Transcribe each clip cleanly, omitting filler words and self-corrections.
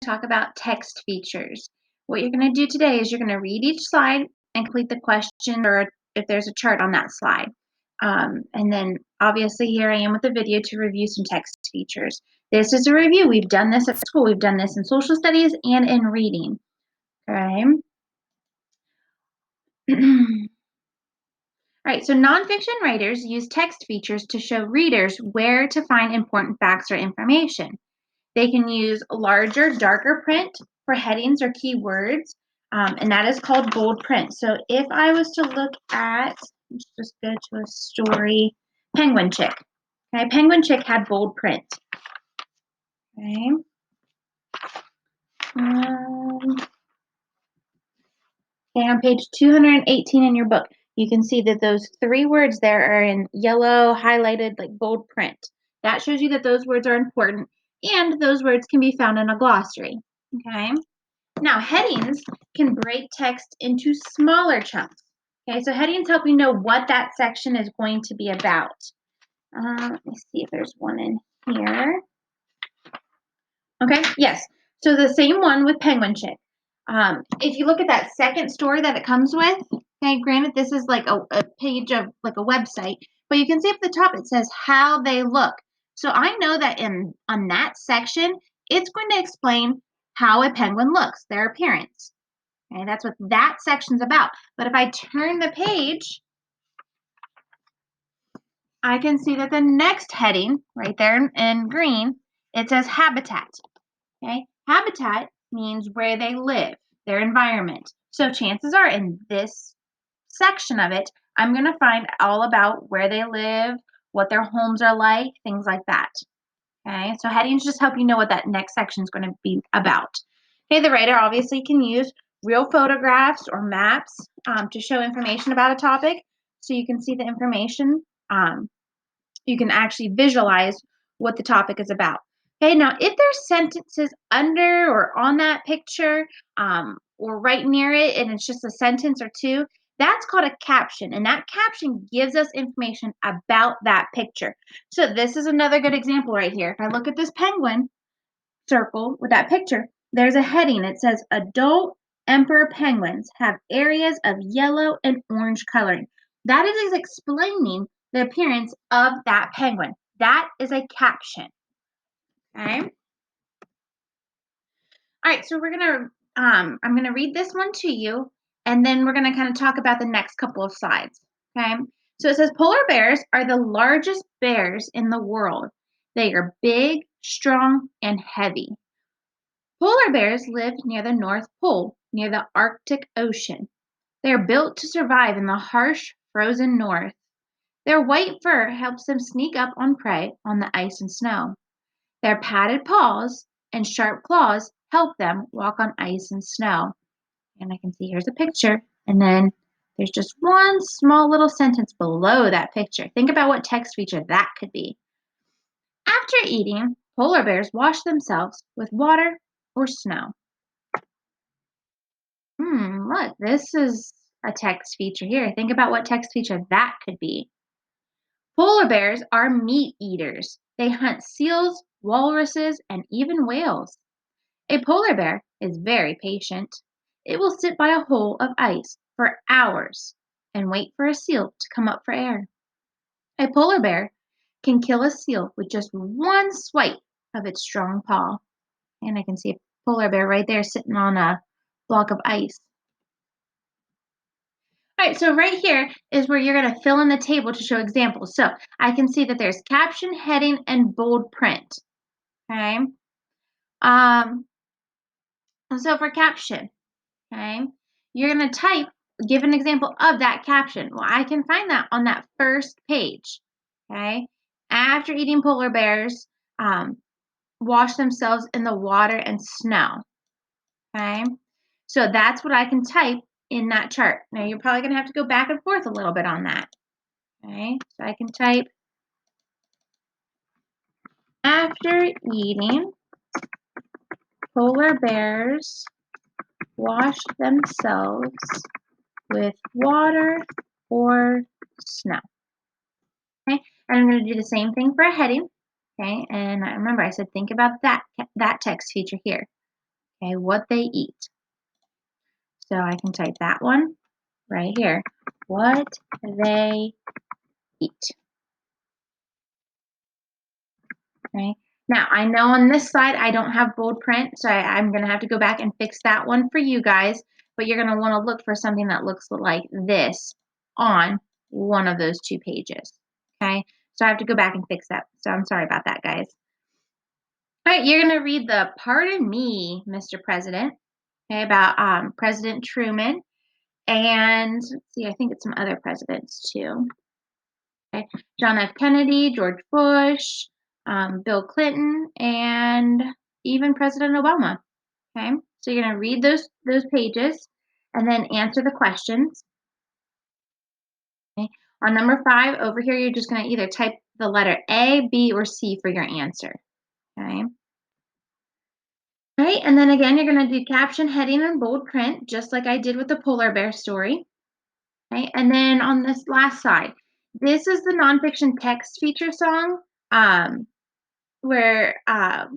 talk about text features. What you're going to do today is you're going to read each slide and complete the question or if there's a chart on that slide. And then obviously here I am with the video to review some text features. This is a review. We've done this at school. We've done this in social studies and in reading. Okay. All right, so nonfiction writers use text features to show readers where to find important facts or information. They can use larger, darker print for headings or keywords, and that is called bold print. So if I was to look at, let's just go to a story, Penguin Chick. Okay, Penguin Chick had bold print. Okay. Okay, on page 218 in your book, you can see that those three words there are in yellow, highlighted, like bold print. That shows you that those words are important, and those words can be found in a glossary. Okay. Now, headings can break text into smaller chunks. Okay, so headings help you know what that section is going to be about. Let me see if there's one in here. Okay, yes. So the same one with Penguin Chick. If you look at that second story that it comes with, okay, granted this is like a page of like a website, but you can see at the top it says how they look. So I know that on that section, it's going to explain how a penguin looks, their appearance. Okay, that's what that section's about. But if I turn the page, I can see that the next heading, right there in green, it says habitat. Okay, habitat means where they live, their environment. So chances are in this section of it, I'm going to find all about where they live, what their homes are like, things like that. Okay, so headings just help you know what that next section is going to be about. Okay, the writer obviously can use real photographs or maps to show information about a topic, so you can see the information. You can actually visualize what the topic is about. Okay, now if there's sentences under or on that picture or right near it and it's just a sentence or two, that's called a caption, and that caption gives us information about that picture. So this is another good example right here. If I look at this penguin circle with that picture, there's a heading. It says adult emperor penguins have areas of yellow and orange coloring. That is explaining the appearance of that penguin. That is a caption. Okay. All right, so I'm gonna read this one to you, and then we're gonna kind of talk about the next couple of slides. Okay. So it says polar bears are the largest bears in the world. They are big, strong, and heavy. Polar bears live near the North Pole, near the Arctic Ocean. They are built to survive in the harsh, frozen north. Their white fur helps them sneak up on prey on the ice and snow. Their padded paws and sharp claws help them walk on ice and snow. And I can see here's a picture, and then there's just one small little sentence below that picture. Think about what text feature that could be. After eating, polar bears wash themselves with water or snow. Look, this is a text feature here. Think about what text feature that could be. Polar bears are meat eaters. They hunt seals, walruses, and even whales. A polar bear is very patient. It will sit by a hole of ice for hours and wait for a seal to come up for air. A polar bear can kill a seal with just one swipe of its strong paw. And I can see a polar bear right there sitting on a block of ice. All right, so right here is where you're going to fill in the table to show examples. So I can see that there's caption, heading, and bold print. Okay. So for caption, okay, you're going to give an example of that caption. Well, I can find that on that first page. Okay. After eating, polar bears wash themselves in the water and snow. Okay. So that's what I can type in that chart. Now you're probably going to have to go back and forth a little bit on that. Okay, so I can type after eating, polar bears wash themselves with water or snow. Okay, and I'm going to do the same thing for a heading. Okay, and remember I said think about that text feature here. Okay, what they eat. So I can type that one right here. What they eat. Okay. Now, I know on this side I don't have bold print, so I'm going to have to go back and fix that one for you guys, but you're going to want to look for something that looks like this on one of those 2 pages. Okay, so I have to go back and fix that. So I'm sorry about that, guys. All right, you're going to read the "Pardon Me, Mr. President," okay, about President Truman, and let's see, I think it's some other presidents too. Okay, John F. Kennedy, George Bush, Bill Clinton, and even President Obama. Okay, so you're going to read those pages and then answer the questions. Okay, on number 5 over here, you're just going to either type the letter A, B, or C for your answer. Okay. All right, and then again, you're going to do caption, heading, and bold print, just like I did with the polar bear story. Okay, and then on this last side, this is the nonfiction text feature song. Where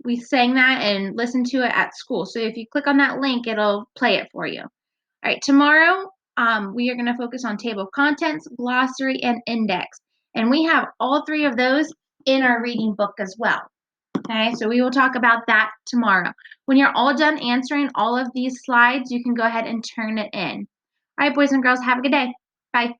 we sang that and listened to it at school. So if you click on that link, it'll play it for you. All right, tomorrow we are going to focus on table of contents, glossary, and index. And we have all 3 of those in our reading book as well. Okay, so we will talk about that tomorrow. When you're all done answering all of these slides, you can go ahead and turn it in. All right, boys and girls, have a good day. Bye.